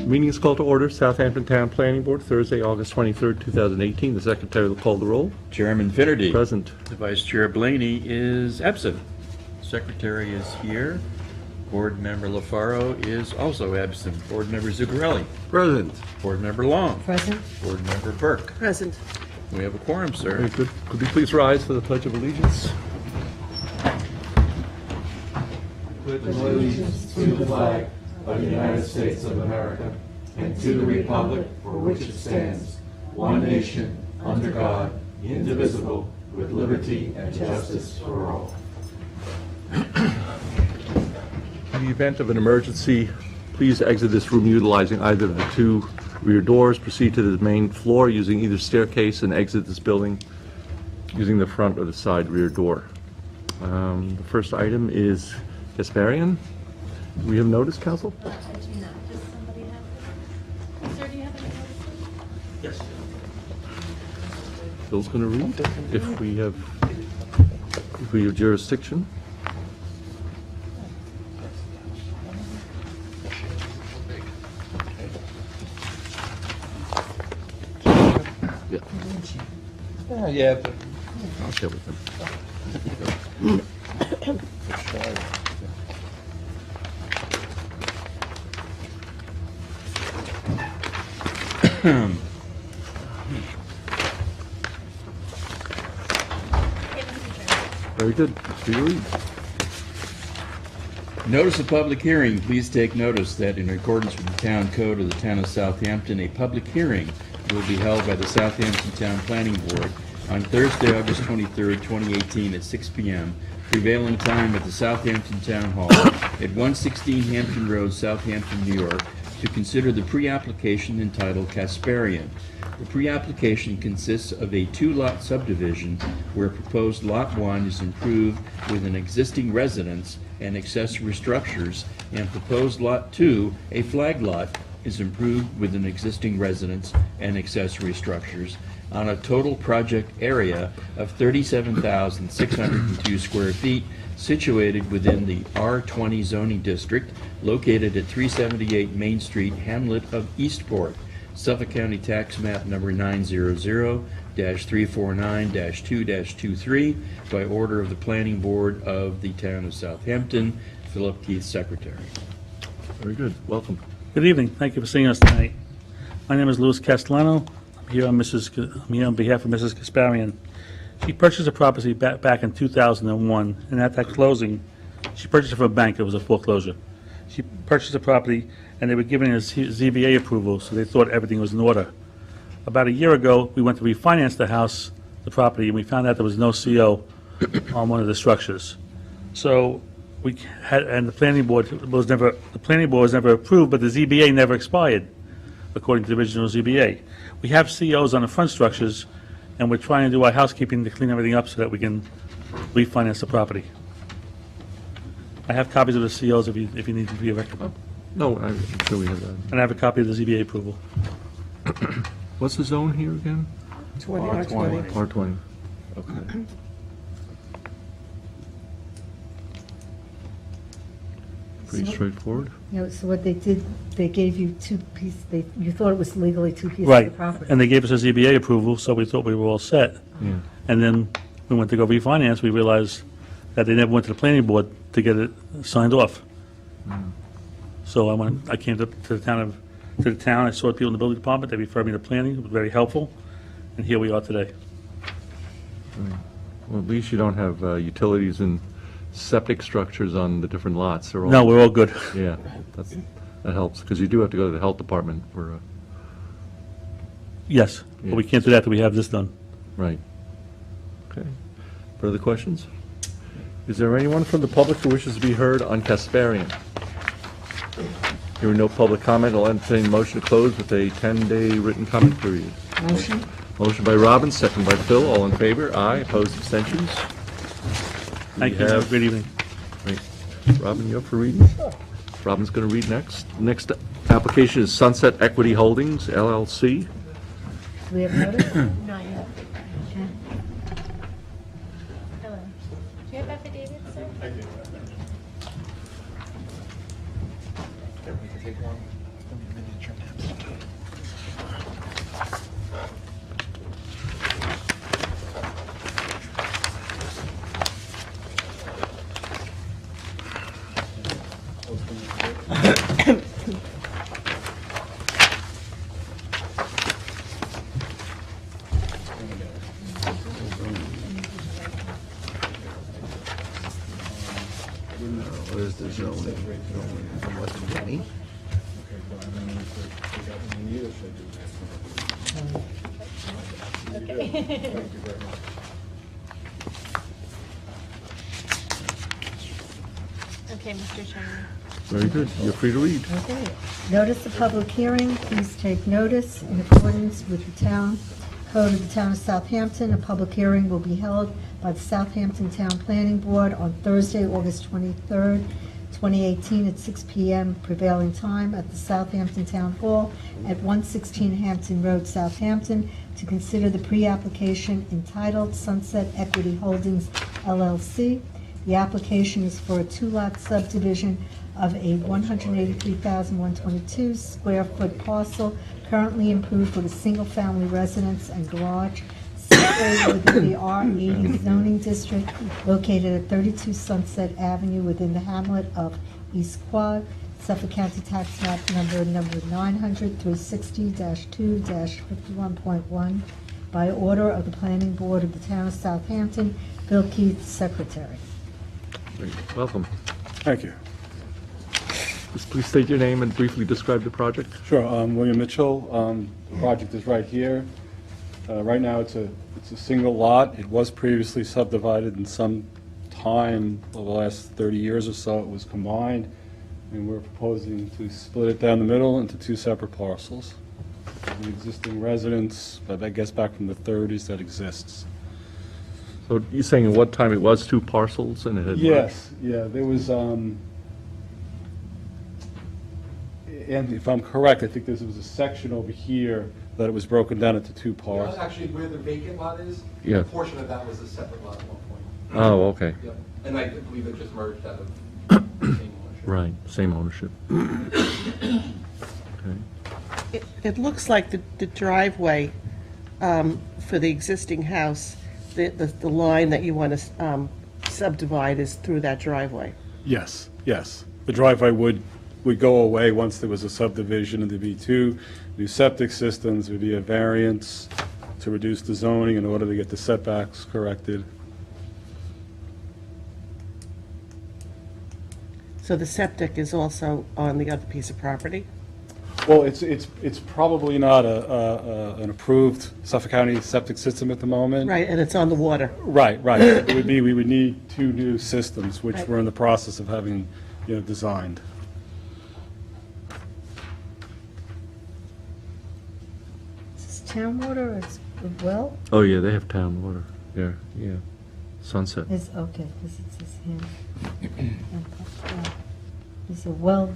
Meeting is called to order, Southampton Town Planning Board, Thursday, August 23rd, 2018. The secretary will call the roll. Chairman Finnerty. Present. The Vice Chair Blaney is absent. Secretary is here. Board Member LaFaro is also absent. Board Member Zuccarelli. Present. Board Member Long. Present. Board Member Burke. Present. We have a quorum, sir. Very good. Could you please rise for the Pledge of Allegiance? With allegiance to the flag of the United States of America and to the republic for which it stands, one nation, under God, indivisible, with liberty and justice for all. In the event of an emergency, please exit this room utilizing either of the two rear doors. Proceed to the main floor using either staircase and exit this building using the front or the side rear door. The first item is Gasparian. We have notice, Council? I do not. Does somebody have it? Sir, do you have any notices? Yes. Bill's going to read if we have jurisdiction. Yeah. Yeah, but I'll share with him. Very good. Do you read? Notice of public hearing. Please take notice that in accordance with the Town Code of the Town of Southampton, a public hearing will be held by the Southampton Town Planning Board on Thursday, August 23rd, 2018 at 6 p.m. prevailing time at the Southampton Town Hall at 116 Hampton Road, Southampton, New York, to consider the pre-application entitled Casparian. The pre-application consists of a two-lot subdivision where proposed Lot 1 is improved with an existing residence and accessory structures, and proposed Lot 2, a flag lot, is improved with an existing residence and accessory structures on a total project area of 37,602 square feet, situated within the R20 zoning district, located at 378 Main Street, Hamlet of Eastport, Suffolk County Tax Map number 900-349-2-23, by order of the Planning Board of the Town of Southampton. Philip Keith, Secretary. Very good. Welcome. Good evening. Thank you for seeing us tonight. My name is Louis Castellano. I'm here on behalf of Mrs. Gasparian. She purchased a property back in 2001, and at that closing, she purchased it from a bank. It was a foreclosure. She purchased the property, and they were giving her ZBA approval, so they thought everything was in order. About a year ago, we went to refinance the property, and we found out there was no CO on one of the structures. So we had, and the planning board was never approved, but the ZBA never expired, according to the original ZBA. We have COs on the front structures, and we're trying to do our housekeeping to clean everything up so that we can refinance the property. I have copies of the COs if you need to be a record. No, I'm sure we have that. And I have a copy of the ZBA approval. What's the zone here again? R20. R20. Okay. Pretty straightforward. So what they did, they gave you two pieces, you thought it was legally two pieces Right, of property. and they gave us a ZBA approval, so we thought we were all set. Yeah. And then we went to go refinance, we realized that they never went to the planning board to get it signed off. So I came to the town, I saw people in the building department, they referred me to planning, it was very helpful, and here we are today. Well, at least you don't have utilities and septic structures on the different lots. They're all, No, we're all good. Yeah, that helps, because you do have to go to the health department for, Yes, but we can't do that till we have this done. right. Okay. Further questions? Is there anyone from the public who wishes to be heard on Casparian? Hearing no public comment, I'll entertain a motion to close with a 10-day written comment period. Motion? Motion by Robin, second by Phil. All in favor? Aye. Opposed? Abstentions? Thank you, have a good evening. Great. Robin, you up for reading? Robin's going to read next. Next application is Sunset Equity Holdings, LLC. Do we have notice? Not yet. Okay. Hello. Do you have affidavits, sir? I do. Where's the zoning? What's any? Okay, Mr. Chairman. Very good. You're free to read. Okay. Notice of public hearing, please take notice. In accordance with the town code of the town of Southampton, a public hearing will be held by the Southampton Town Planning Board on Thursday, August 23rd, 2018, at 6 p.m. prevailing time at the Southampton Town Hall at 116 Hampton Road, Southampton, to consider the pre-application entitled Sunset Equity Holdings LLC. The application is for a two-lot subdivision of a 183,122 square foot parcel currently improved with a single-family residence and garage situated within the R80 zoning district located at 32 Sunset Avenue within the hamlet of East Quad, Suffolk County Tax Map number 900-360-2-51.1, by order of the Planning Board of the Town of Southampton. Bill Keith, Secretary. Great. Welcome. Thank you. Just please state your name and briefly describe the project. Sure, William Mitchell. The project is right here. Right now, it's a single lot. It was previously subdivided, and some time over the last 30 years or so, it was combined, and we're proposing to split it down the middle into two separate parcels. The existing residence, I guess back from the 30s, that exists. So you're saying at what time it was two parcels and it had Yes, yeah, there was, and if I'm correct, I think there was a section over here that it was broken down into two parts. Actually, where the vacant lot is, Yeah. a portion of that was a separate lot at one point. Oh, okay. Yep. And I believe it just merged out of the same ownership. Right, same ownership. Okay. It looks like the driveway for the existing house, the line that you want to subdivide is through that driveway. Yes, yes. The driveway would go away once there was a subdivision, and there'd be two new septic systems, there'd be a variance to reduce the zoning in order to get the setbacks corrected. So the septic is also on the other piece of property? Well, it's probably not an approved Suffolk County septic system at the moment. Right, and it's on the water. Right, right. It would be, we would need two new systems, which Right. we're in the process of having, designed. Is this town water or it's a well? Oh, yeah, they have town water there, yeah. Sunset. It's, okay, because it says hand pump, yeah. It's a well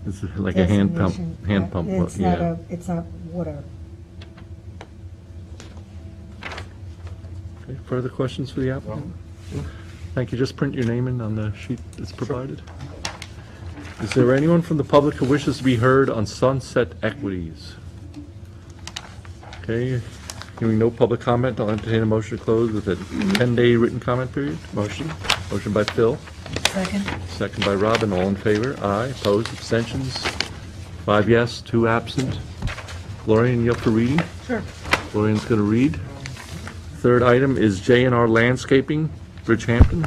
It's like a hand pump, designation. well, It's not yeah. it's not water. Okay, further questions for the applicant? Thank you. Just print your name in on the sheet that's provided. Is there anyone from the public who wishes to be heard on Sunset Equities? Okay, hearing no public comment, I'll entertain a motion to close with a 10-day written comment period. Motion. Motion by Phil, Second? second by Robin. All in favor? Aye. Opposed? Abstentions? 5 yes, 2 absent. Glorian, you up for reading? Sure. Glorian's going to read. Third item is J&R Landscaping, Bridgehampton.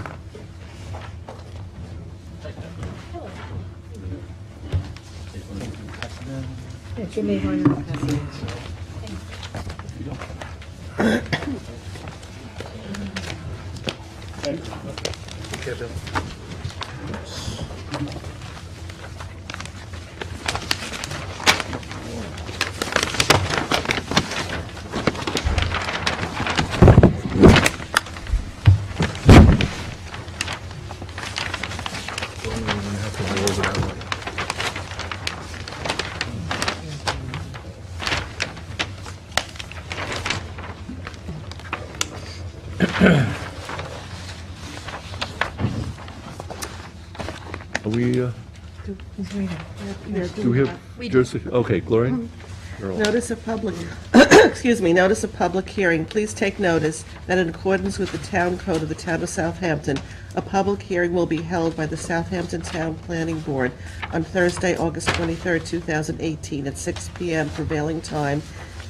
Yeah, give me one of the Are we, Do He's reading. Do we have jurisdiction? Okay, Gloria? Notice of public, excuse me, notice of public hearing. Please take notice that in accordance with the Town Code of the Town of Southampton, a public hearing will be held by the Southampton Town Planning Board on Thursday, August 23rd, 2018, at 6 p.m. prevailing time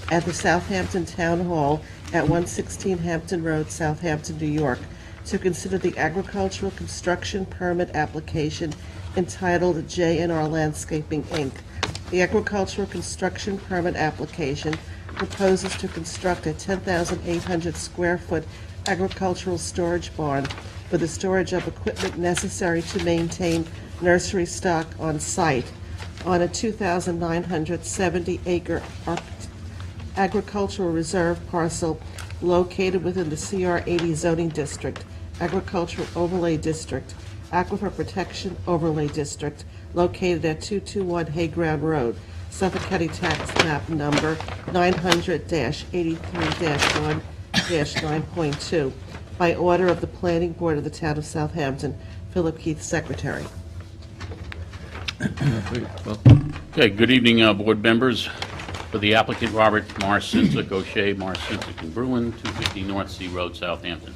at the Southampton Town Hall at 116 Hampton Road, Southampton, New York, to consider the agricultural construction permit application entitled J&R Landscaping, Inc. The agricultural construction permit application proposes to construct a 10,800 square foot agricultural storage barn for the storage of equipment necessary to maintain nursery stock on site on a 2,970 acre agricultural reserve parcel located within the CR 80 zoning district, agricultural overlay district, aquifer protection overlay district, located at 221 Hayground Road, Suffolk County Tax Map Number 900-83-1-9.2, by order of the Planning Board of the Town of Southampton. Philip Keith, Secretary. Okay, good evening, board members. For the applicant, Robert Marcinsick, O'Shea, Marcinsick and Bruin, 250 North Sea Road, Southampton.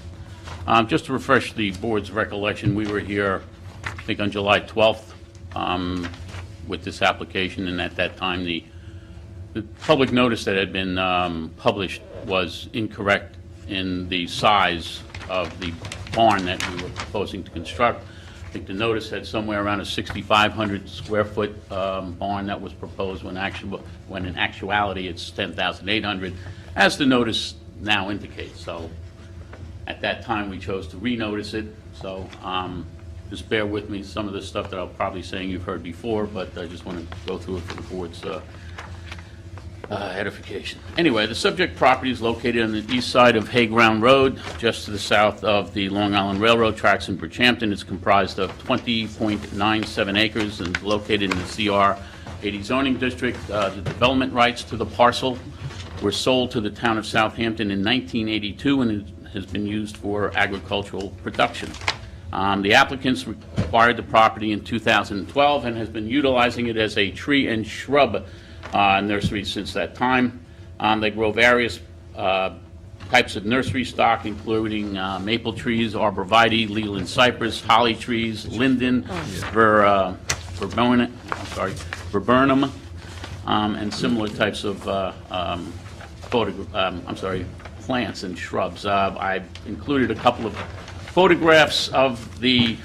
Just to refresh the board's recollection, we were here, I think, on July 12th with this application, and at that time, the public notice that had been published was incorrect in the size of the barn that we were proposing to construct. I think the notice had somewhere around a 6,500 square foot barn that was proposed when in actuality it's 10,800, as the notice now indicates. So at that time, we chose to renotice it. So just bear with me, some of the stuff that I'm probably saying you've heard before, but I just want to go through it for the board's edification. Anyway, the subject property is located on the east side of Hayground Road, just to the south of the Long Island Railroad tracks in Bridgehampton. It's comprised of 20.97 acres and located in the CR 80 zoning district. The development rights to the parcel were sold to the town of Southampton in 1982 and it has been used for agricultural production. The applicants acquired the property in 2012 and has been utilizing it as a tree and shrub nursery since that time. They grow various types of nursery stock, including maple trees, arborvitae, Leland cypress, holly trees, linden, viburnum, and similar types of plants and shrubs. I've included a couple of photographs of the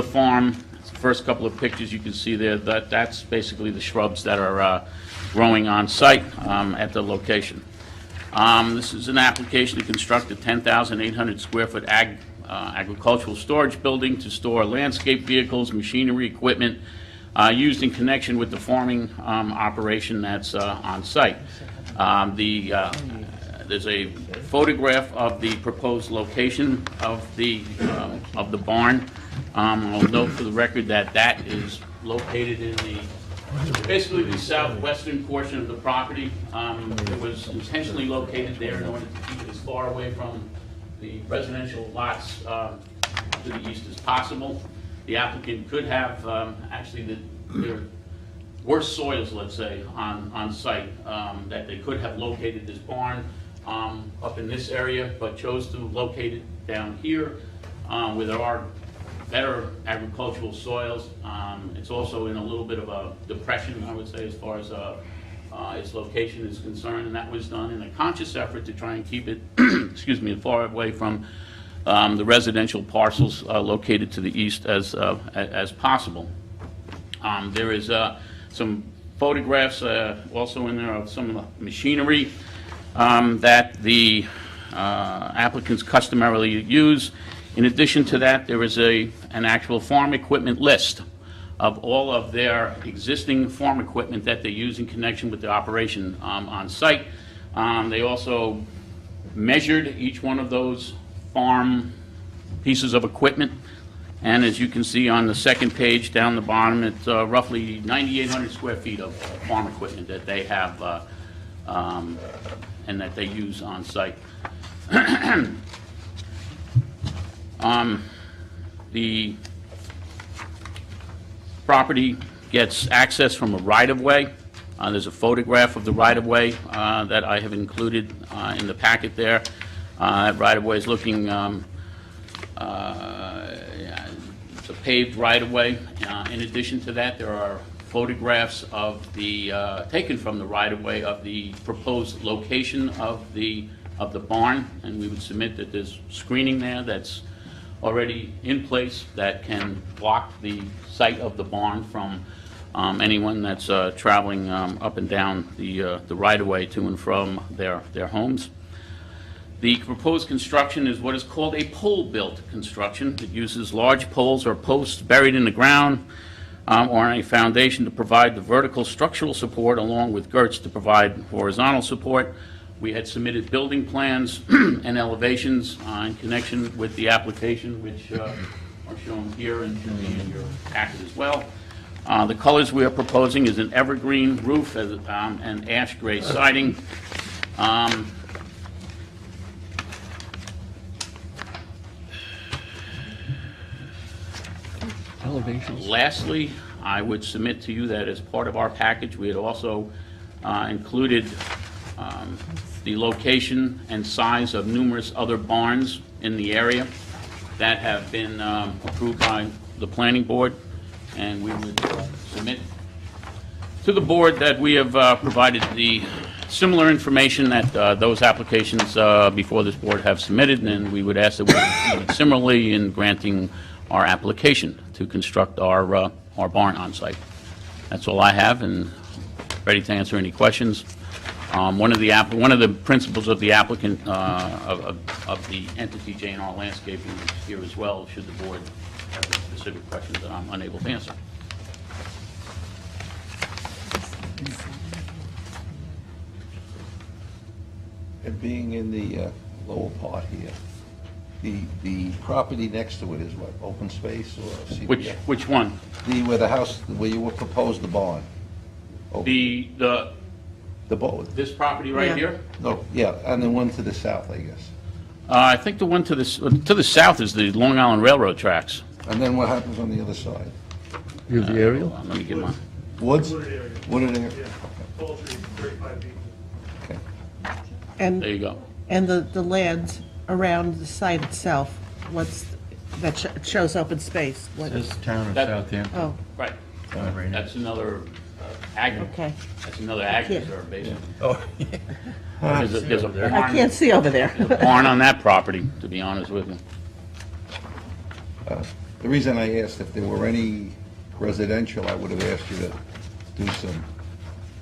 farm. The first couple of pictures you can see there, that's basically the shrubs that are growing on site at the location. This is an application to construct a 10,800 square foot agricultural storage building to store landscape vehicles, machinery, equipment used in connection with the farming operation that's on site. There's a photograph of the proposed location of the barn. I'll note for the record that that is located in basically the southwestern portion of the property. It was intentionally located there in order to keep it as far away from the residential lots to the east as possible. The applicant could have, there were soils, let's say, on site that they could have located this barn up in this area, but chose to locate it down here where there are better agricultural soils. It's also in a little bit of a depression, I would say, as far as its location is concerned, and that was done in a conscious effort to try and keep it, excuse me, as far away from the residential parcels located to the east as possible. There is some photographs also in there of some of the machinery that the applicants customarily use. In addition to that, there is an actual farm equipment list of all of their existing farm equipment that they use in connection with the operation on site. They also measured each one of those farm pieces of equipment, and as you can see on the second page down the bottom, it's roughly 9,800 square feet of farm equipment that they have and that they use on site. The property gets access from a right-of-way. There's a photograph of the right-of-way that I have included in the packet there. That right-of-way is looking, it's a paved right-of-way. In addition to that, there are photographs of the, taken from the right-of-way of the proposed location of the barn, and we would submit that there's screening there that's already in place that can block the site of the barn from anyone that's traveling up and down the right-of-way to and from their homes. The proposed construction is what is called a pole-built construction. It uses large poles or posts buried in the ground or on a foundation to provide the vertical structural support along with girts to provide horizontal support. We had submitted building plans and elevations in connection with the application, which are shown here and should be in your packet as well. The colors we are proposing is an evergreen roof and ash gray siding. Elevations. Lastly, I would submit to you that as part of our package, we had also included the location and size of numerous other barns in the area that have been approved by the planning board, and we would submit to the board that we have provided the similar information that those applications before this board have submitted, and we would ask that we proceed similarly in granting our application to construct our barn on site. That's all I have, and ready to answer any questions. One of the principals of the applicant, of the entity J&R Landscaping is here as well, should the board have specific questions that I'm unable to answer. And being in the lower part here, the property next to it is what, open space or CPF? Which one? Where the house, where you would propose the barn? Open. The boat? this property right Yeah. here? No, yeah, and the one to the south, I guess. I think the one to the south is the Long Island Railroad tracks. And then what happens on the other side? Here's the aerial. Hold on, let me get my. Woods? Wooded area. Wooded area? Yeah, poultry, 35 feet. Okay. There And, you go. and the land around the site itself, that shows open space? What- This town of That- Southampton. Oh, Right. Right here. That's another ag. okay. That's another ag Yeah. reserve, basically. Oh, There's a I barn. can't see over there. There's a barn on that property, to be honest with you. The reason I asked if there were any residential, I would have asked you to do some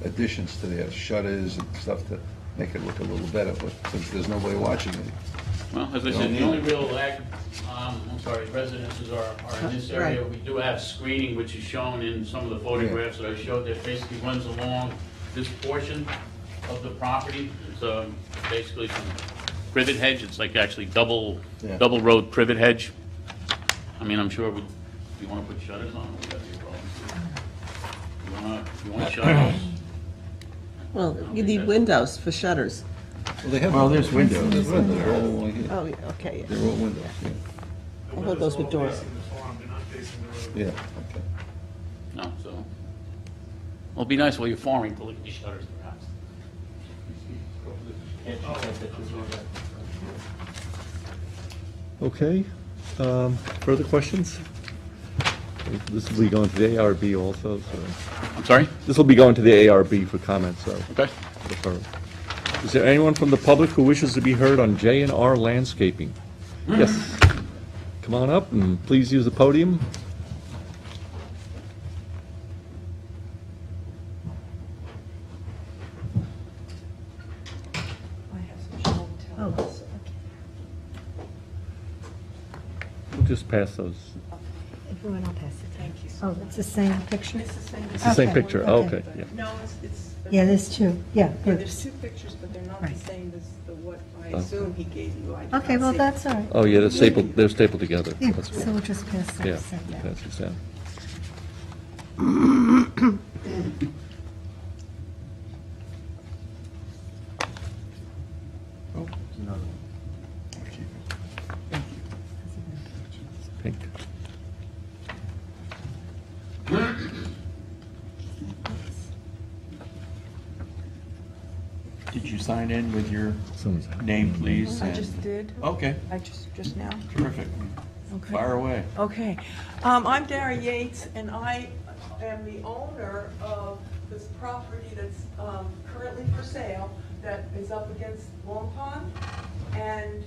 additions to their shutters and stuff to make it look a little better, but since there's nobody watching it, Well, as I Don't said, need the only it. real residences are in this area. Right. We do have screening, which is shown in some of the photographs that I showed, that basically runs along this portion of the property. It's basically some privet hedge. It's like actually double Yeah. road privet hedge. I mean, I'm sure you want to put shutters on, would that be a problem? You want shutters? Well, you need windows for shutters. well, there's windows. There's windows all along here. Oh, yeah, okay, yeah. They're all windows, yeah. I thought those were doors. Facing the farm, they're not facing the road. Yeah, okay. No, so, well, it'd be nice while you're farming to look at the shutters perhaps. Okay. Further questions? This will be going to the ARB also, so. I'm sorry? This will be going to the ARB for comments, so. Okay. Is there anyone from the public who wishes to be heard on J&R Landscaping? Yes. Come on up and please use the podium. Oh, okay. We'll just pass those. Everyone, I'll pass it. Thank you. Oh, it's the same picture? It's the same Okay, picture. okay. Okay, yeah. No, it's. Yeah, there's two, yeah, Yeah, groups. there's two pictures, but they're not Right. the same as the what I assume he gave you. I did Okay, not well, see. that's all right. Oh, yeah, they're stapled together. Yeah, That's so good. we'll just pass that. Yeah, set down. pass this down. Oh, another one. I'll keep it. Pink. Did you sign in with your name, please? I and- just did. Okay, I just now. terrific. Okay. Fire away. Okay. I'm Dara Yates, and I am the owner of this property that's currently for sale that is up against Long Pond. And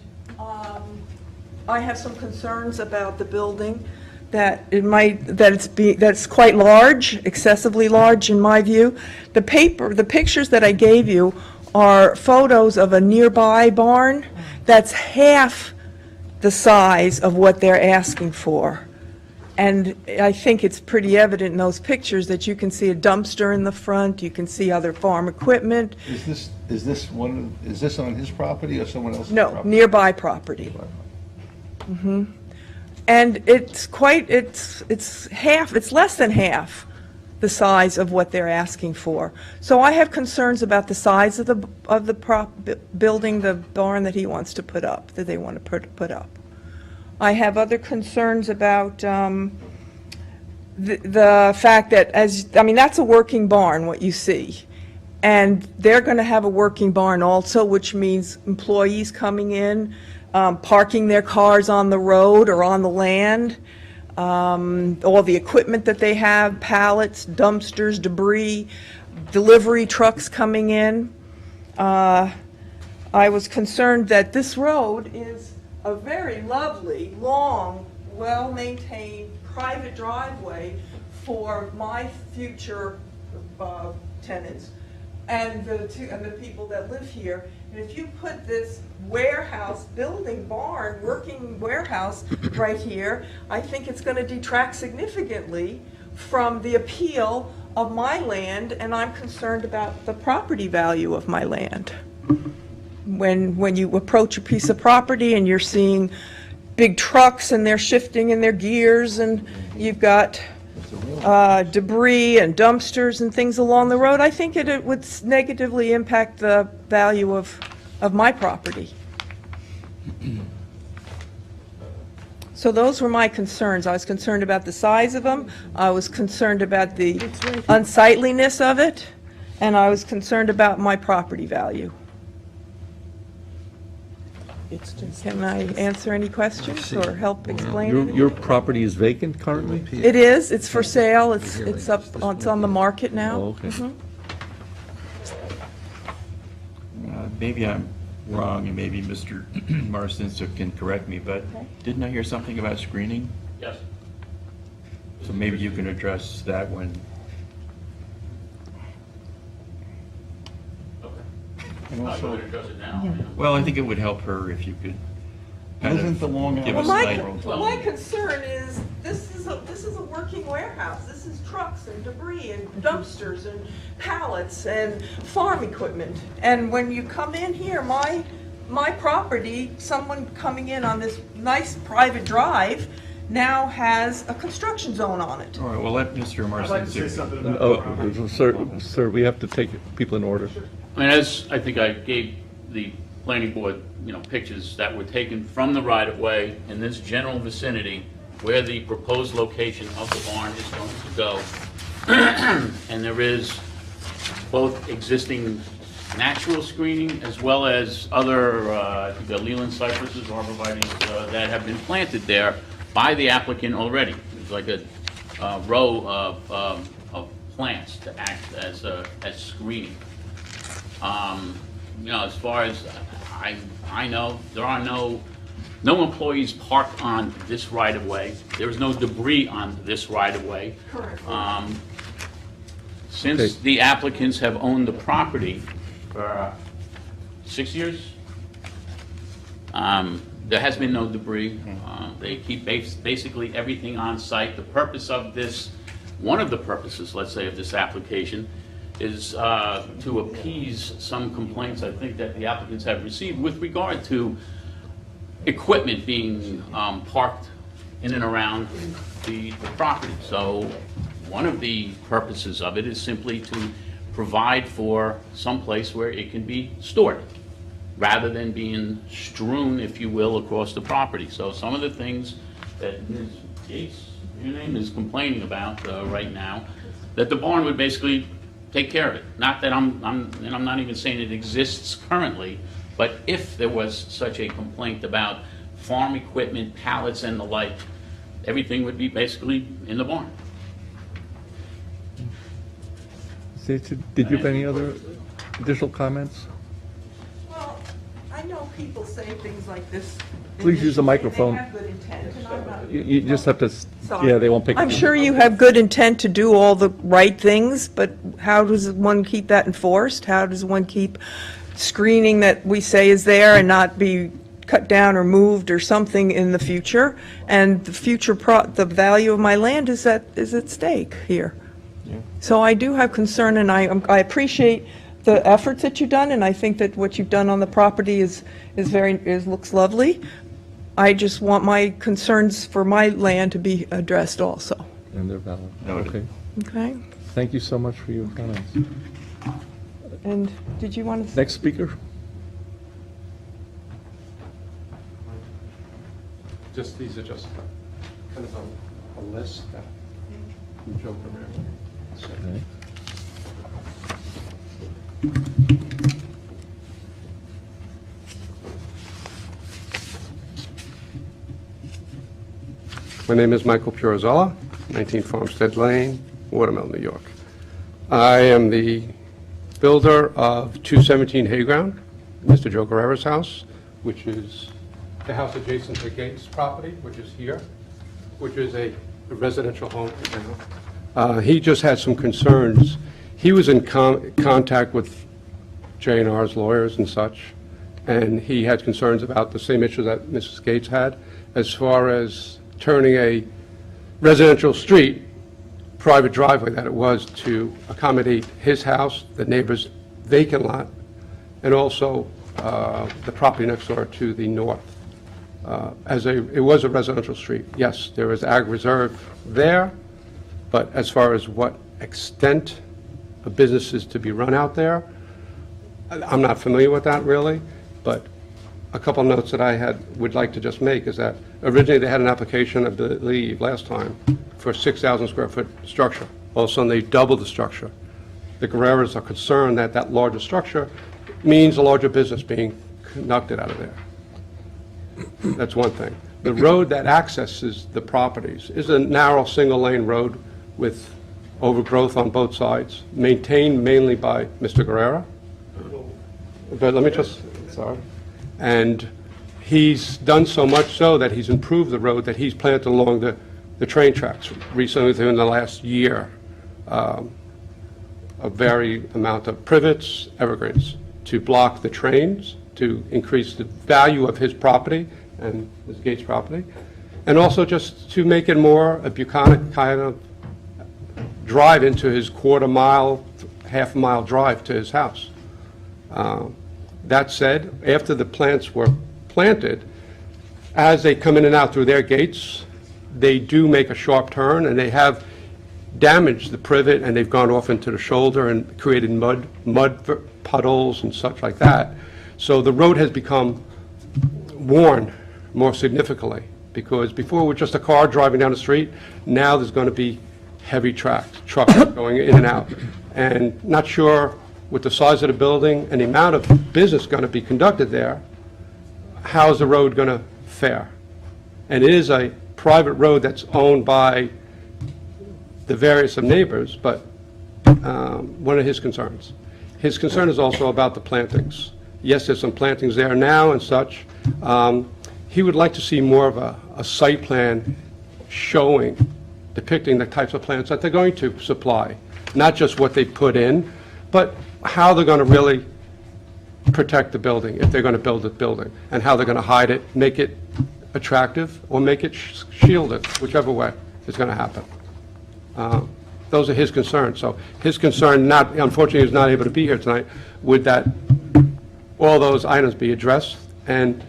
I have some concerns about the building, that that's quite large, excessively large in my view. The pictures that I gave you are photos of a nearby barn that's half the size of what they're asking for. And I think it's pretty evident in those pictures that you can see a dumpster in the front, you can see other farm equipment. Is this on his property or someone else's No, property? nearby property. And it's less than half the size of what they're asking for. So I have concerns about the size of the building, the barn that he wants to put up, that they want to put up. I have other concerns about the fact that that's a working barn, what you see. And they're going to have a working barn also, which means employees coming in, parking their cars on the road or on the land, all the equipment that they have, pallets, dumpsters, debris, delivery trucks coming in. I was concerned that this road is a very lovely, long, well-maintained private driveway for my future tenants and the people that live here. And if you put this warehouse, building, barn, working warehouse right here, I think it's going to detract significantly from the appeal of my land, and I'm concerned about the property value of my land. When you approach a piece of property and you're seeing big trucks and they're shifting in their gears and you've got debris and dumpsters and things along the road, I think it would negatively impact the value of my property. So those were my concerns. I was concerned about the size of them, I was concerned about the unsightliness of it, and I was concerned about my property value. Can I answer any questions or help explain anything? Your property is vacant currently? It is, it's for sale, it's on the market now. Oh, okay. Maybe I'm wrong, and maybe Mr. Marcinson can correct me, but didn't I hear something about screening? Yes. So maybe you can address that one. And I'm also, going to address it now. Well, I think it would help her if you could kind Isn't the Long of give Island- us an idea. My concern is, this is a working warehouse. This is trucks and debris and dumpsters and pallets and farm equipment. And when you come in here, my property, someone coming in on this nice private drive now has a construction zone on it. All right, well, let Mr. I'd like to say Marcinson. something about Oh, the property. sir, we have to take people in order. I mean, as I think I gave the planning board, pictures that were taken from the right-of-way in this general vicinity where the proposed location of the barn is going to go. And there is both existing natural screening as well as other, I think the Leland cypresses, arborvitaes, that have been planted there by the applicant already. It's like a row of plants to act as screening. As far as I know, there are no employees parked on this right-of-way. There is no debris on this right-of-way. Correct. Since the applicants have owned the property for 6 years, there has been no debris. They keep basically everything on site. The purpose of this, one of the purposes, let's say, of this application is to appease some complaints I think that the applicants have received with regard to equipment being parked in and around the property. So one of the purposes of it is simply to provide for some place where it can be stored, rather than being strewn, if you will, across the property. So some of the things that Ms. Yates, your name, is complaining about right now, that the barn would basically take care of it. Not that and I'm not even saying it exists currently, but if there was such a complaint about farm equipment, pallets and the like, everything would be basically in the barn. Did you have any other additional comments? Well, I know people say things like this. Please use the microphone. They have good intent, and I'm not. You just have to, Sorry. yeah, they won't pick. I'm sure you have good intent to do all the right things, but how does one keep that enforced? How does one keep screening that we say is there and not be cut down or moved or something in the future? And the future, the value of my land is at stake here. So I do have concern, and I appreciate the efforts that you've done, and I think that what you've done on the property looks lovely. I just want my concerns for my land to be addressed also. And they're valid. Noted. Okay. Okay? Thank you so much for your comments. And did you want to? Next speaker? These are just kind of a list that we joke around. Okay. My name is Michael Pirozzella, 19 Farmstead Lane, Watermill, New York. I am the builder of 217 Hayground, Mr. Joe Guerrera's house, which is the house adjacent to Gates' property, which is here, which is a residential home right now. He just had some concerns. He was in contact with J&R's lawyers and such, and he had concerns about the same issue that Mrs. Gates had, as far as turning a residential street, private driveway that it was, to accommodate his house, the neighbor's vacant lot, and also the property next door to the north. It was a residential street. Yes, there is ag reserve there, but as far as what extent a business is to be run out there, I'm not familiar with that really, but a couple of notes that I would like to just make is that originally they had an application, I believe, last time for a 6,000 square foot structure. All of a sudden they doubled the structure. The Guerreras are concerned that that larger structure means a larger business being conducted out of there. That's one thing. The road that accesses the properties is a narrow single lane road with overgrowth on both sides, maintained mainly by Mr. Guerrera. But let me just, sorry. And he's done so much so that he's improved the road that he's planted along the train tracks recently within the last year. A very amount of privets, evergreens, to block the trains, to increase the value of his property and Ms. Gates' property, and also just to make it more a bucolic kind of drive into his quarter-mile, half-mile drive to his house. That said, after the plants were planted, as they come in and out through their gates, they do make a sharp turn, and they have damaged the privet, and they've gone off into the shoulder and created mud puddles and such like that. So the road has become worn more significantly, because before it was just a car driving down the street. Now there's going to be heavy trucks going in and out. And not sure, with the size of the building and the amount of business going to be conducted there, how's the road going to fare? And it is a private road that's owned by the various neighbors, but one of his concerns. His concern is also about the plantings. Yes, there's some plantings there now and such. He would like to see more of a site plan showing, depicting the types of plants that they're going to supply, not just what they put in, but how they're going to really protect the building, if they're going to build the building, and how they're going to hide it, make it attractive, or make it shielded, whichever way is going to happen. Those are his concerns. So his concern, unfortunately, he was not able to be here tonight, would that all those items be addressed and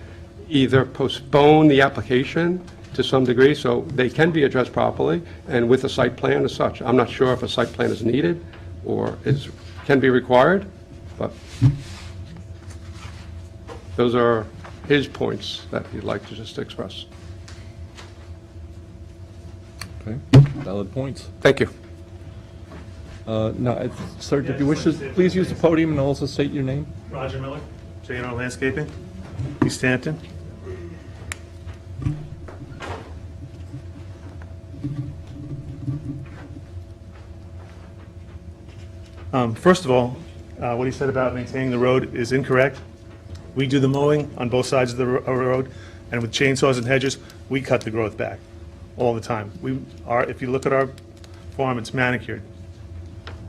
either postpone the application to some degree so they can be addressed properly and with a site plan as such. I'm not sure if a site plan is needed or can be required, but those are his points that he'd like to just express. Okay, valid points. Thank you. No, sir, if you wish to, please use the podium and also state your name. Roger Miller, J&R Landscaping, East Hampton. First of all, what he said about maintaining the road is incorrect. We do the mowing on both sides of the road, and with chainsaws and hedges, we cut the growth back all the time. If you look at our farm, it's manicured.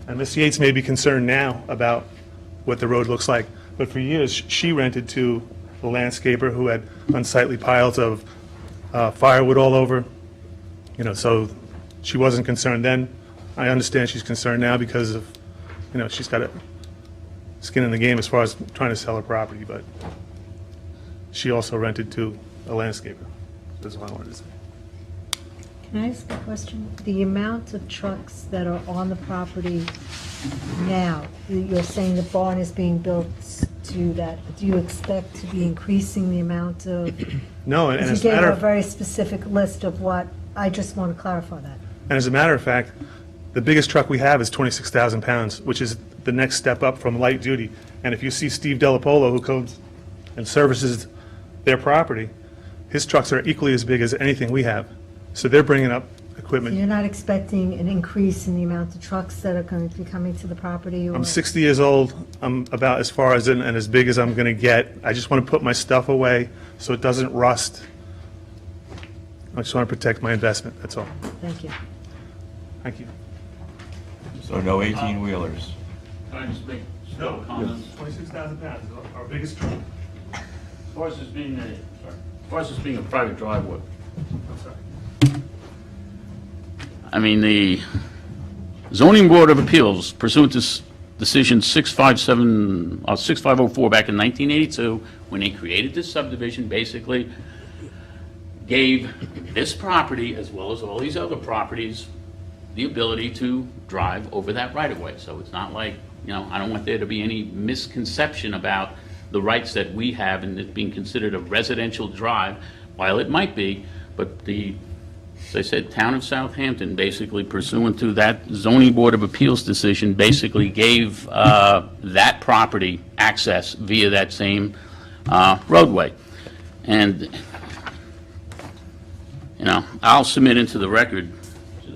And Miss Yates may be concerned now about what the road looks like, but for years, she rented to a landscaper who had unsightly piles of firewood all over, so she wasn't concerned then. I understand she's concerned now because of, she's got a skin in the game as far as trying to sell her property, but she also rented to a landscaper. That's all I wanted to say. Can I ask a question? The amount of trucks that are on the property now, you're saying the barn is being built to that. Do you expect to be increasing the amount of? No, and You as a gave matter a of very specific list of what, I just want to clarify that. And as a matter of fact, the biggest truck we have is 26,000 pounds, which is the next step up from light duty. And if you see Steve Delapolo, who codes and services their property, his trucks are equally as big as anything we have. So they're bringing up So equipment. you're not expecting an increase in the amount of trucks that are going to be coming to the property? Or I'm 60 years old. I'm about as far as and as big as I'm going to get. I just want to put my stuff away so it doesn't rust. I just want to protect my investment, that's all. Thank you. Thank you. So no 18-wheelers. Can I just make no comments? 26,000 pounds is our biggest truck. As far as this being a private driveway, I'm sorry. I mean, the zoning board of appeals pursuant to decision 6504 back in 1982, when they created this subdivision, basically gave this property, as well as all these other properties, the ability to drive over that right-of-way. So it's not like, I don't want there to be any misconception about the rights that we have in it being considered a residential drive, while it might be, but as I said, town of Southampton, basically pursuant to that zoning board of appeals decision, basically gave that property access via that same roadway. And, I'll submit into the record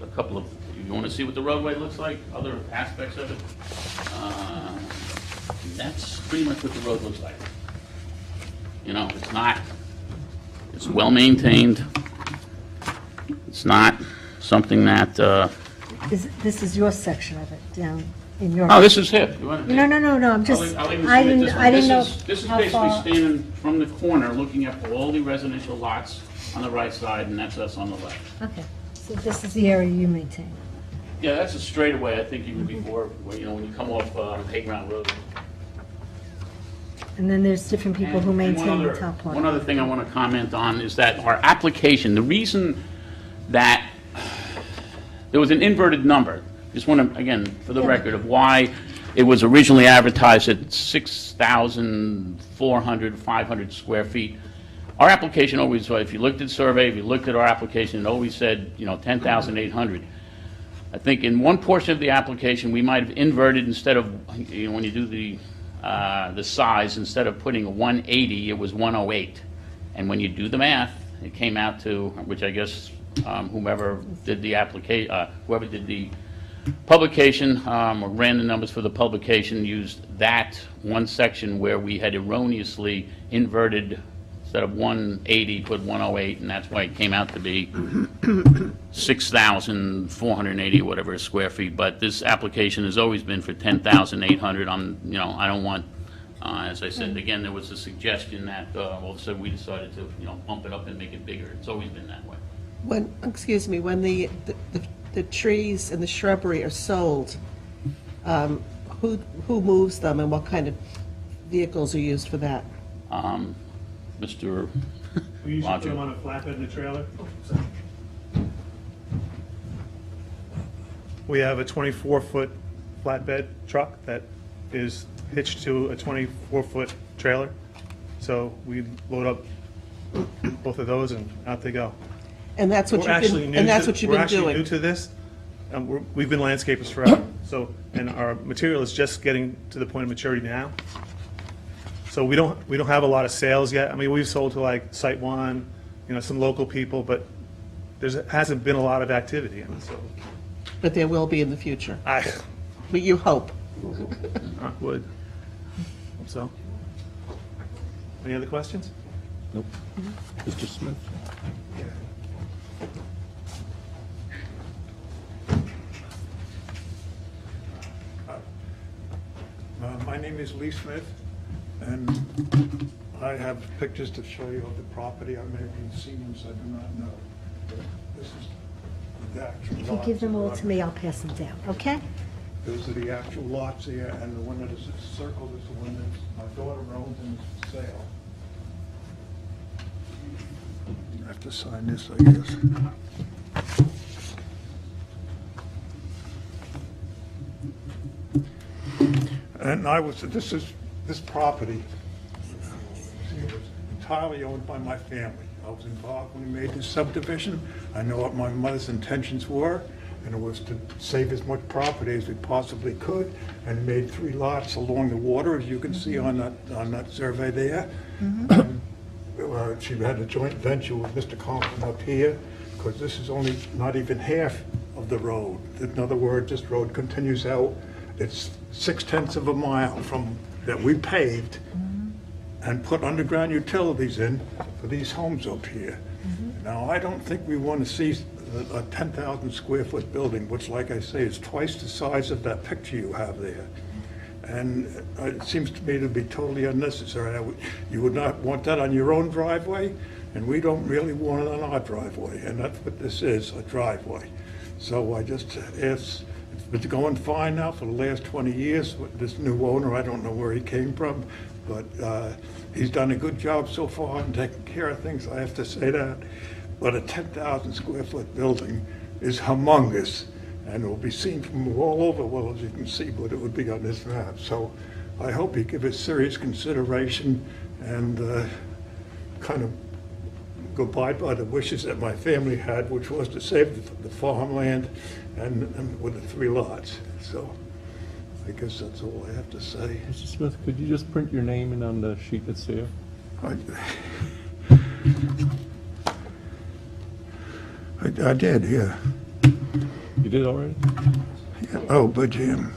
a couple of, you want to see what the roadway looks like, other aspects of it? That's pretty much what the road looks like. It's well-maintained. It's not something that, This is your section of it, down in your... oh, this is it. You want- No, I'm just, I'll even I submit didn't, this one. I didn't know This is how basically far... standing from the corner, looking at all the residential lots on the right side, and that's us on the left. Okay, so this is the area you maintain. Yeah, that's a straightaway, I think, even before, when you come off Hayground Road. And then there's different people who And maintain the top part. One other thing I want to comment on is that our application, the reason that there was an inverted number, just want to, again, for the record, of why it was originally advertised at 6,400, 500 square feet. Our application always, if you looked at the survey, if you looked at our application, it always said, 10,800. I think in one portion of the application, we might have inverted instead of, when you do the size, instead of putting a 180, it was 108. And when you do the math, it came out to, which I guess whoever did the whoever did the publication, or ran the numbers for the publication, used that one section where we had erroneously inverted, instead of 180, put 108, and that's why it came out to be 6,480, whatever square feet. But this application has always been for 10,800. I don't want, as I said, again, there was a suggestion that all of a sudden we decided to, bump it up and make it bigger. It's always been that way. When the trees and the shrubbery are sold, who moves them and what kind of vehicles are used for that? Mr. We usually put Roger. them on a flatbed in the trailer. We have a 24-foot flatbed truck that is hitched to a 24-foot trailer. So we load up both of those and out they go. And that's what We're actually you've new been, and that's to- what you've we're been actually new doing. to this. We've been landscapers forever, So, and our material is just getting to the point of maturity now. So we don't have a lot of sales yet. I mean, we've sold to like Site One, some local people, but there hasn't been a lot of activity. I mean, so But there will be in the future. I But you hope. would. Hope so. Any other questions? Nope. Mr. Smith? My name is Lee Smith, and I have pictures to show you of the property. I may have seen them, so I do not know. This is the actual If you lots give them that are all on- to me, I'll pass them down, okay? Those are the actual lots here, and the one that is circled is the one that my daughter owns and is for sale. I have to sign this, I guess. And this property was entirely owned by my family. I was involved when we made this subdivision. I know what my mother's intentions were, and it was to save as much property as we possibly could, and made 3 lots along the water, as you can see on that survey there. She had a joint venture with Mr. Compton up here, because this is only not even half of the road. In other words, this road continues out. It's 6/10 of a mile from that we paved and put underground utilities in for these homes up here. Now, I don't think we want to see a 10,000 square foot building, which, like I say, is twice the size of that picture you have there. And it seems to me to be totally unnecessary. You would not want that on your own driveway, and we don't really want it on our driveway, and that's what this is, a driveway. So I just ask, it's been going fine now for the last 20 years with this new owner. I don't know where he came from, but he's done a good job so far in taking care of things, I have to say that. But a 10,000 square foot building is humongous, and it will be seen from all over, well, as you can see, what it would be on this map. So I hope you give it serious consideration and kind of go by the wishes that my family had, which was to save the farmland and with the 3 lots. So I guess that's all I have to say. Mr. Smith, could you just print your name in on the sheet that's there? I did, yeah. You did already? Yeah. Oh, but Jim.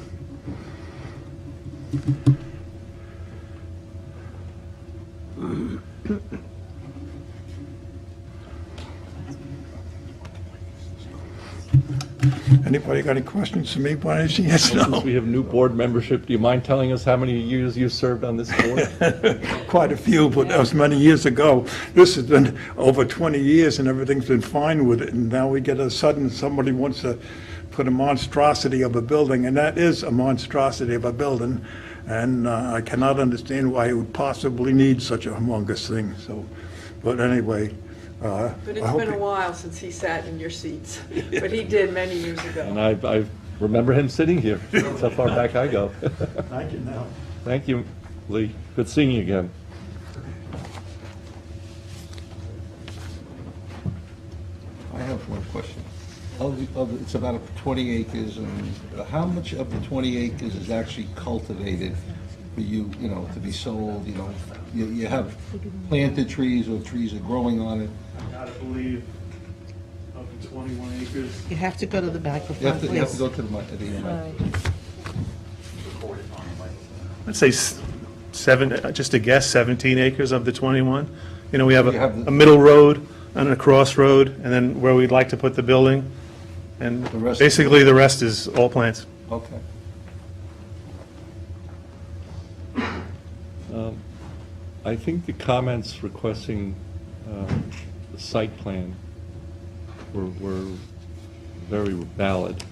Anybody got any questions for me? Why is yes, Since no? we have new board membership, do you mind telling us how many years you served on this board? Quite a few, but that was many years ago. This has been over 20 years and everything's been fine with it. And now we get a sudden, somebody wants to put a monstrosity of a building, and that is a monstrosity of a building. And I cannot understand why it would possibly need such a humongous thing. So, but anyway. But it's been a while since he sat in your seats, but he did many years ago. And I remember him sitting here. That's how far back I go. Thank you now. Thank you, Lee. Good seeing you again. I have one question. It's about 20 acres, and how much of the 20 acres is actually cultivated for you, to be sold? You have planted trees or trees are growing on it. I gotta believe of the 21 acres. You have to go to the You microphone, have to go please. to the Let's say just a guess, 17 acres of the 21. We have You have a middle road and a crossroad, and then where we'd like to put the building. And The rest- basically, the rest is all plants. Okay. I think the comments requesting the site plan were very valid.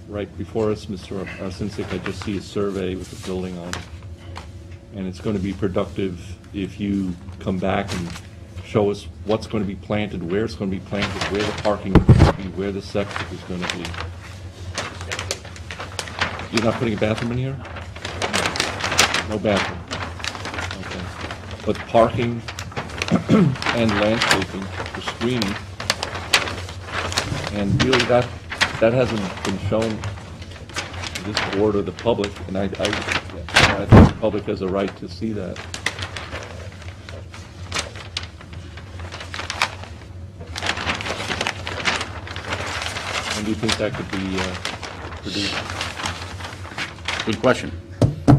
Right before us, Mr. Arsincic, I just see a survey with the building on it. And it's going to be productive if you come back and show us what's going to be planted, where it's going to be planted, where the parking is going to be, where the septic is going to be. You're not putting a bathroom in here? No bathroom. Okay. But parking and landscaping for screening, and really that hasn't been shown this board or the public, and I think the public has a right to see that. When do you think that could be produced? Good question,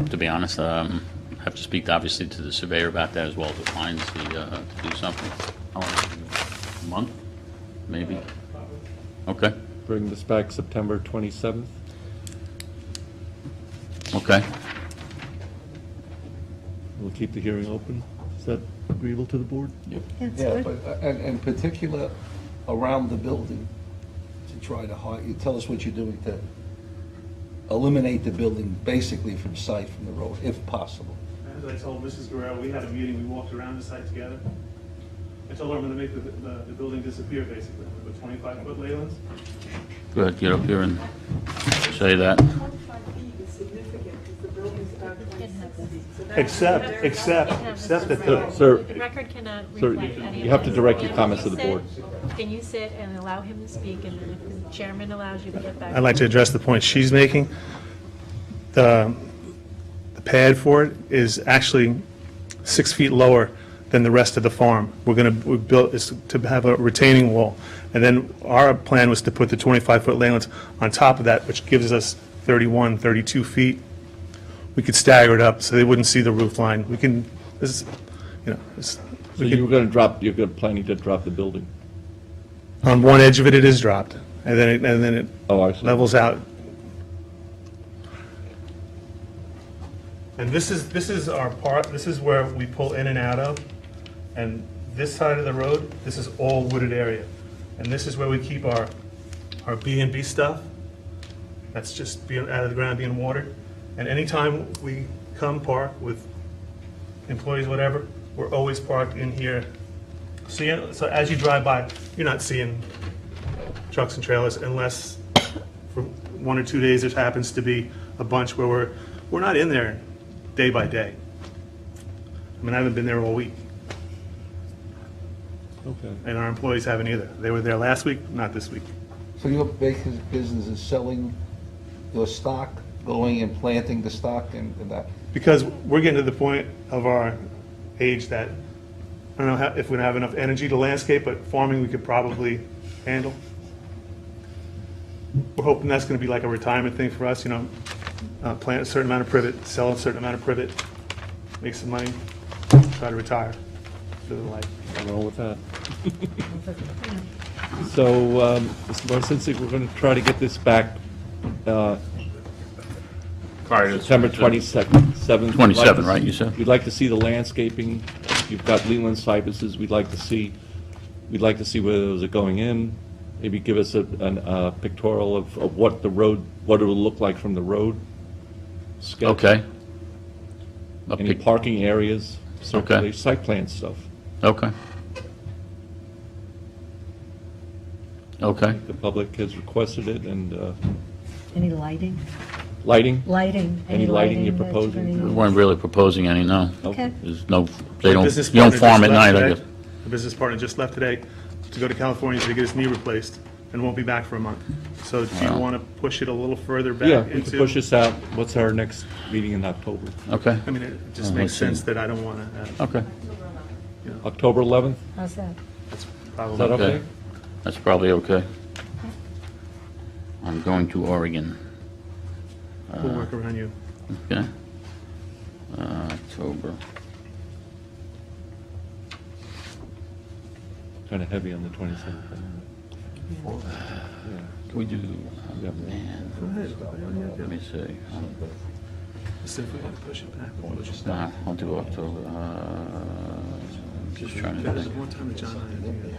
to be honest. Have to speak, obviously, to the surveyor about that as well, to find to do something. How long? A month, maybe? Okay, Bring this back September 27th? okay. We'll keep the hearing open. Is that agreeable to the board? Yeah, it's Yeah, good. but, and in particular, around the building, to try to hide, you tell us what you're doing to eliminate the building basically from sight from the road, if possible. As I told Mrs. Guerrero, we had a meeting, we walked around the site together. I told her I'm gonna make the building disappear, basically, with 25-foot ley lines. Go ahead, get up here and say that. 25 feet is significant, because the building's about 26 feet. So that's- Except that the, Sir, The record cannot Sir, reflect any of you have to this. direct your Can comments you to the sit- board. Can you sit and allow him to speak, and then if the chairman allows you to get back? I'd like to address the point she's making. The pad for it is actually 6 feet lower than the rest of the farm. We built is to have a retaining wall. And then our plan was to put the 25-foot landings on top of that, which gives us 31, 32 feet. We could stagger it up so they wouldn't see the roof line. We can, this is, you know, So you were going to drop, you're planning to drop the building? on one edge of it, it is dropped. And then it Oh, I see. levels out. And this is our part, this is where we pull in and out of. And this side of the road, this is all wooded area. And this is where we keep our B&B stuff. That's just being out of the ground, being watered. And anytime we come park with employees, whatever, we're always parked in here. So as you drive by, you're not seeing trucks and trailers unless for 1 or 2 days there happens to be a bunch where we're not in there day by day. I mean, I haven't been there all week, Okay. and our employees haven't either. They were there last week, not this week. So your basic business is selling your stock, going and planting the stock and that? Because we're getting to the point of our age that, I don't know if we're gonna have enough energy to landscape, but farming we could probably handle. We're hoping that's gonna be like a retirement thing for us, you know, plant a certain amount of privet, sell a certain amount of privet, make some money, try to retire for the life. Nothing wrong with that. So, Mr. Marcinski, we're going to try to get this back Prior to September 22nd, 7th. 27, right, you said? We'd like to see the landscaping. You've got Leland cypresses. We'd like to see where those are going in. Maybe give us a pictorial of what the road, what it will look like from the road. Sketch. Okay. Any parking areas, Okay. site plan stuff. Okay. Okay. The public has requested it, and Any lighting? lighting? Lighting? Any lighting you're that proposing? gonna We use? weren't really proposing any, no. Okay. There's no, they don't, Business you don't partner farm just at left night, I today. guess. The business partner just left today to go to California to get his knee replaced and won't be back for a month. So do you Wow. want to push it a little further back Yeah, into? we can push this out. What's our next meeting in October? Okay. I mean, it just Oh, makes let's see. sense that I don't want to, Okay. October 11th? How's that? that's Is probably. that okay? Okay. That's probably okay. I'm going to Oregon. We'll work around you. Okay. October. Kind of heavy on the 27th. Can we do, Yeah. man, let me see. See if we can push it back. We'll push it Nah, back. I'll do October. Just trying to There's think. one time that John and I had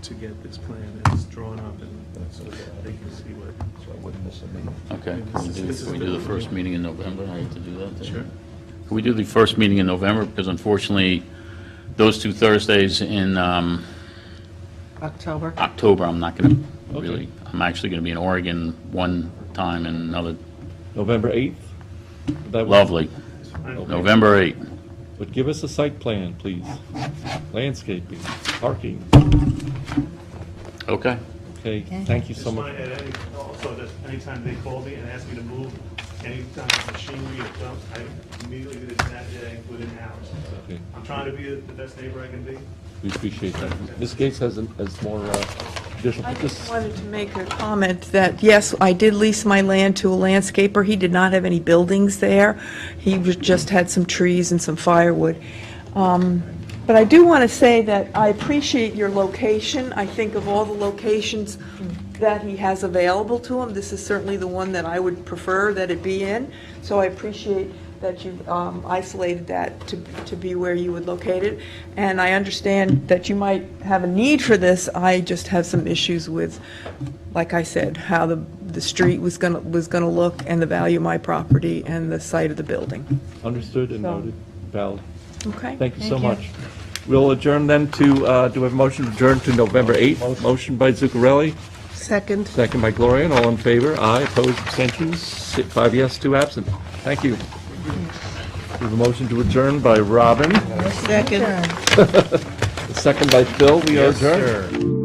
to get this plan that's drawn up and so that they can see what. So I wouldn't miss a meeting. Okay, This is can we do the the- first meeting in November? I hate to do that. Sure. Can we do the first meeting in November? Because unfortunately, those 2 Thursdays in October. October, I'm not going to Okay. really, I'm actually going to be in Oregon one time and another, November 8th? That would- lovely, November 8th. But give us a site plan, please. Landscaping, parking. Okay. Okay, Okay. thank you so Just much. want to add, also, that anytime they call me and ask me to move any kind of machinery or dump, I immediately did it that day within hours. Okay. I'm trying to be the best neighbor I can be. We appreciate that. Ms. Gates has more additional. I just wanted to make a comment that, yes, I did lease my land to a landscaper. He did not have any buildings there. He just had some trees and some firewood. But I do want to say that I appreciate your location. I think of all the locations that he has available to him, this is certainly the one that I would prefer that it be in. So I appreciate that you've isolated that to be where you would locate it. And I understand that you might have a need for this. I just have some issues with, like I said, how the street was gonna look and the value of my property and the site of the building. Understood and So- noted. Valid. Okay? Thank you so much. We'll adjourn then to, do we have a motion to adjourn to November 8th? Motion by Zuccarelli, Second. second by Gloria, and all in favor? Aye, opposed, abstentions? 5 yes, 2 absent. Thank you. We have a motion to adjourn by Robin, Second. second by Phil. We are adjourned.